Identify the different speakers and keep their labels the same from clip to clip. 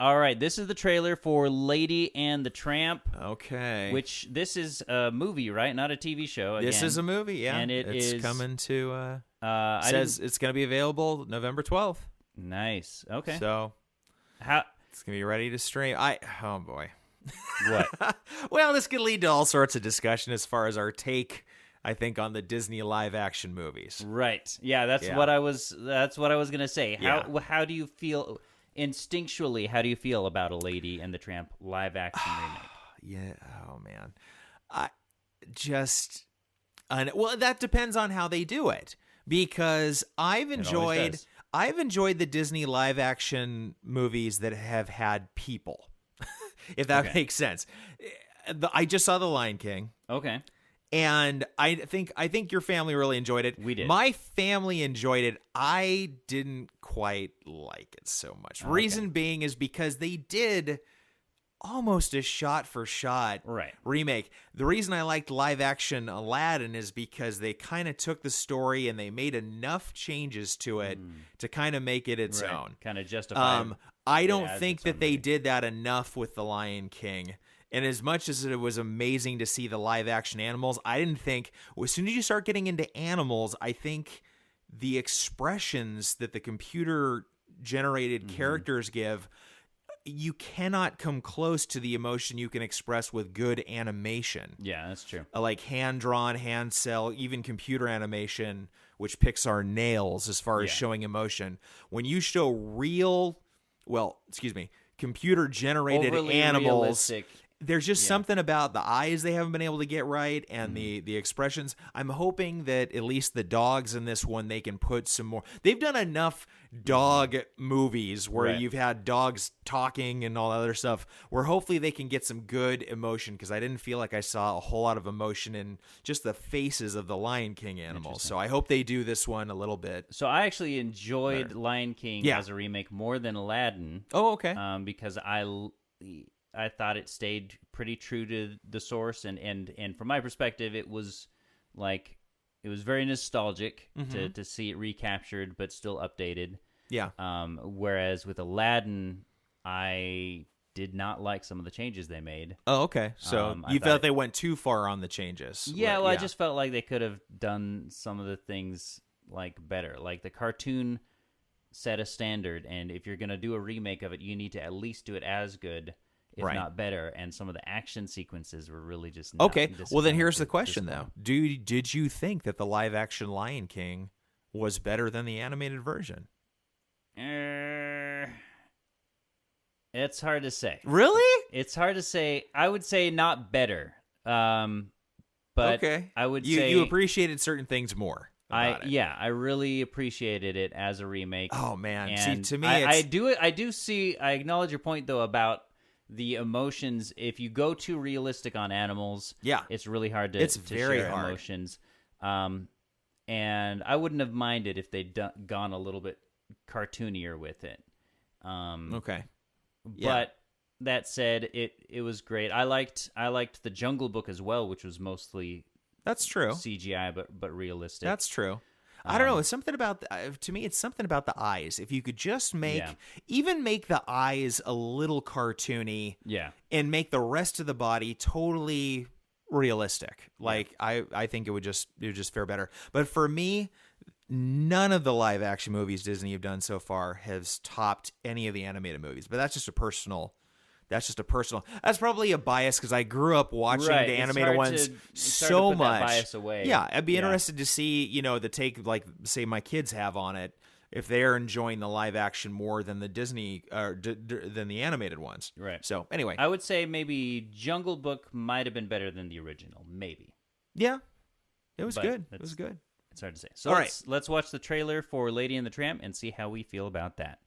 Speaker 1: All right, this is the trailer for Lady and the Tramp.
Speaker 2: Okay.
Speaker 1: Which, this is a movie, right? Not a TV show. Again.
Speaker 2: This is a movie, yeah.
Speaker 1: And it's
Speaker 2: coming to, says it's going to be available November 12th.
Speaker 1: Nice. Okay.
Speaker 2: So,
Speaker 1: how
Speaker 2: it's going to be ready to stream. Oh, boy.
Speaker 1: What?
Speaker 2: Well, this could lead to all sorts of discussion as far as our take, I think, on the Disney live-action movies.
Speaker 1: Right. Yeah, that's what I was going to say. How do you feel... Instinctually, how do you feel about a Lady and the Tramp live-action remake?
Speaker 2: Yeah. Oh man. Well, that depends on how they do it, because I've enjoyed the Disney live-action movies that have had people, if that makes sense. I just saw The Lion King.
Speaker 1: Okay.
Speaker 2: And I think your family really enjoyed it.
Speaker 1: We did.
Speaker 2: My family enjoyed it. I didn't quite like it so much. Okay. Reason being is because they did almost a shot-for-shot remake. The reason I liked live-action Aladdin is because they kind of took the story and they made enough changes to it to kind of make it its own.
Speaker 1: Kind of justify
Speaker 2: I don't think that they did that enough with The Lion King. And as much as it was amazing to see the live-action animals, I didn't think, as soon as you start getting into animals, I think the expressions that the computer-generated characters give, you cannot come close to the emotion you can express with good animation.
Speaker 1: Yeah, that's true.
Speaker 2: Like hand-drawn, hand-cell, even computer animation, which Pixar nails as far as showing emotion. When you show computer-generated animals...
Speaker 1: Realistic.
Speaker 2: There's just something about the eyes they haven't been able to get right, and the expressions. I'm hoping that at least the dogs in this one, they can put some more. They've done enough dog movies where you've had dogs talking and all that other stuff, where hopefully they can get some good emotion, because I didn't feel like I saw a whole lot of emotion in just the faces of the Lion King animals. So I hope they do this one a little bit.
Speaker 1: So I actually enjoyed Lion King as a remake more than Aladdin.
Speaker 2: Oh, okay.
Speaker 1: Because I thought it stayed pretty true to the source, and from my perspective, it was very nostalgic to see it recaptured but still updated.
Speaker 2: Yeah.
Speaker 1: Whereas with Aladdin, I did not like some of the changes they made.
Speaker 2: Oh, okay. So you felt they went too far on the changes.
Speaker 1: Yeah. Well, I just felt like they could have done some of the things better. Like the cartoon set a standard, and if you're going to do a remake of it, you need to at least do it as good, if not better. And some of the action sequences were really just not
Speaker 2: Well, then here's the question, though. Did you think that the live-action Lion King was better than the animated version?
Speaker 1: It's hard to say.
Speaker 2: Really?
Speaker 1: It's hard to say. I would say not better. But I would say...
Speaker 2: You appreciated certain things more.
Speaker 1: I really appreciated it as a remake.
Speaker 2: Oh, man.
Speaker 1: And
Speaker 2: see, to me,
Speaker 1: I acknowledge your point, though, about the emotions. If you go too realistic on animals, it's really hard to share emotions. And I wouldn't have minded if they'd gone a little bit cartoonier with it.
Speaker 2: Okay.
Speaker 1: But that said, it was great. I liked the Jungle Book as well, which was mostly CGI but realistic.
Speaker 2: That's true. I don't know. It's something about to me. It's something about the eyes. If you could just make the eyes a little cartoony, and make the rest of the body totally realistic, I think it would just fare better. But for me, none of the live action movies Disney have done so far has topped any of the animated movies. But that's probably a bias because I grew up watching the animated ones so much.
Speaker 1: That bias away.
Speaker 2: Yeah, I'd be interested to see, the take, say my kids have on it, if they're enjoying the live action more than the Disney than the animated ones.
Speaker 1: Right.
Speaker 2: So anyway,
Speaker 1: I would say maybe Jungle Book might have been better than the original. Maybe.
Speaker 2: Yeah, it was good. It was good.
Speaker 1: It's hard to say. So let's watch the trailer for Lady and the Tramp and see how we feel about that.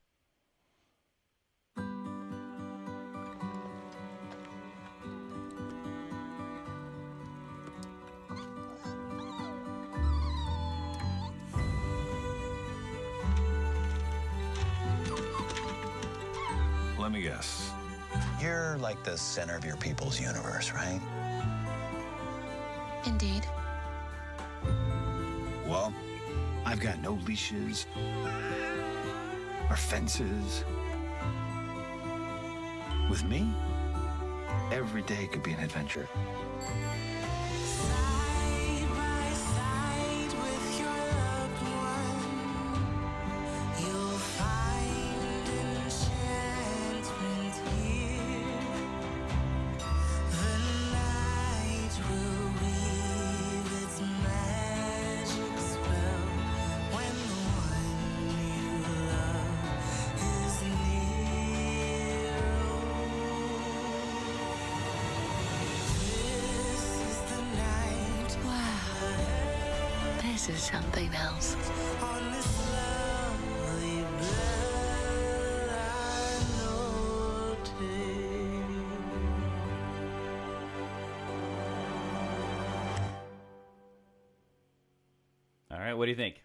Speaker 3: Let me guess. You're like the center of your people's universe, right?
Speaker 4: Indeed.
Speaker 3: Well, I've got no leashes or fences With me, every day could be an adventure.
Speaker 4: Side by side with your loved one, you'll find enchantment here. The night will weave its magic spell when the one you love is near. This is the night.
Speaker 5: Wow. This is something else.
Speaker 4: On this lovely bed I
Speaker 1: All right, what do you think?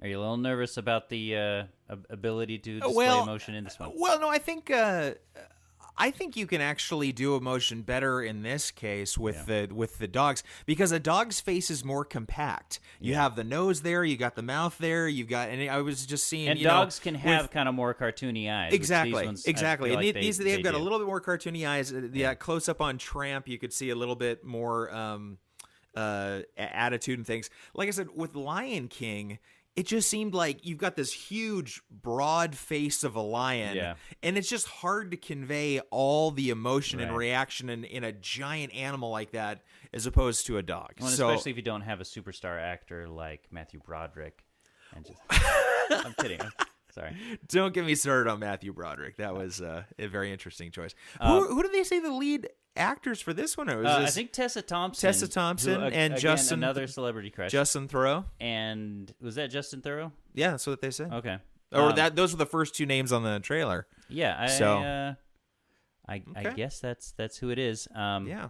Speaker 1: Are you a little nervous about the ability to display emotion in this one?
Speaker 2: Well, no, I think you can actually do emotion better in this case with the dogs, because a dog's face is more compact. You have the nose there, you got the mouth there, you got, and I was just seeing,
Speaker 1: And dogs can have kind of more cartoony eyes. which
Speaker 2: Exactly,
Speaker 1: these ones,
Speaker 2: exactly.
Speaker 1: I feel
Speaker 2: And
Speaker 1: like
Speaker 2: they've got
Speaker 1: do.
Speaker 2: a little bit more cartoony eyes. Close up on Tramp, you could see a little bit more attitude and things. Like I said, with Lion King, it just seemed like you've got this huge, broad face of a lion, and it's just hard to convey all the emotion and reaction in a giant animal like that, as opposed to a dog.
Speaker 1: Well,
Speaker 2: so,
Speaker 1: especially if you don't have a superstar actor like Matthew Broderick. And just, I'm kidding. Sorry.
Speaker 2: Don't get me started on Matthew Broderick. That was a very interesting choice. Who did they say the lead actors for this one?
Speaker 1: I think Tessa Thompson.
Speaker 2: And
Speaker 1: again,
Speaker 2: Justin,
Speaker 1: another celebrity crush.
Speaker 2: Justin Theroux.
Speaker 1: And was that Justin Theroux?
Speaker 2: Yeah, that's what they said.
Speaker 1: Okay.
Speaker 2: Or those were the first two names on the trailer.
Speaker 1: Yeah. I guess that's who it is.
Speaker 2: Yeah.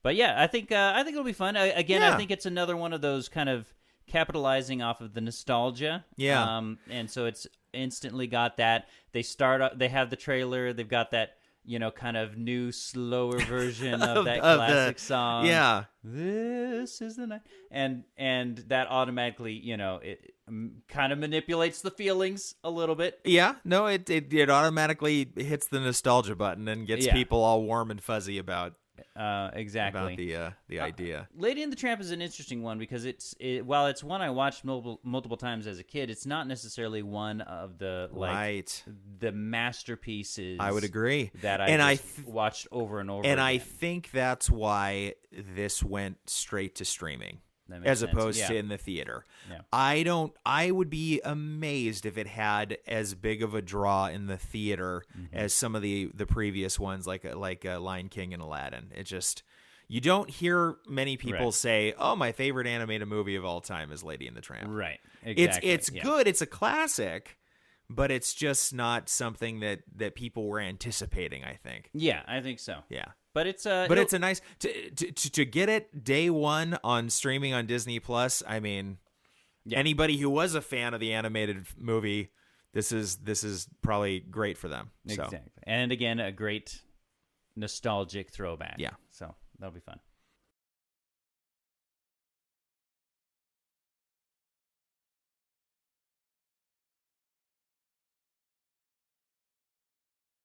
Speaker 1: But yeah, I think it'll be fun. Again, I
Speaker 2: Yeah.
Speaker 1: think it's another one of those kind of capitalizing off of the nostalgia.
Speaker 2: Yeah.
Speaker 1: And so it's instantly got that. They have the trailer. They've got that, kind of new, slower version of that classic song.
Speaker 2: Yeah.
Speaker 1: This is the night. And that automatically, it kind of manipulates the feelings a little bit.
Speaker 2: Yeah. No, it automatically hits the nostalgia button and gets people all warm and fuzzy about
Speaker 1: exactly
Speaker 2: about the idea.
Speaker 1: Lady and the Tramp is an interesting one because while it's one I watched multiple times as a kid, it's not necessarily one of the the masterpieces.
Speaker 2: I would agree
Speaker 1: that I watched over and over.
Speaker 2: And
Speaker 1: again.
Speaker 2: I think that's why this went straight to streaming as opposed to in the theater.
Speaker 1: Yeah.
Speaker 2: I would be amazed if it had as big of a draw in the theater as some of the previous ones, like Lion King and Aladdin. It just, you don't hear many people say, "Oh, my favorite animated movie of all time is Lady and the Tramp."
Speaker 1: Right. Exactly.
Speaker 2: It's good. It's a classic, but it's just not something that people were anticipating, I think.
Speaker 1: Yeah, I think so.
Speaker 2: Yeah.
Speaker 1: But it's
Speaker 2: it's a nice to get it day one on streaming on Disney Plus. I mean, anybody who was a fan of the animated movie, this is probably great for them. So.
Speaker 1: Exactly. And again, a great nostalgic throwback.
Speaker 2: Yeah.
Speaker 1: So that'll be fun.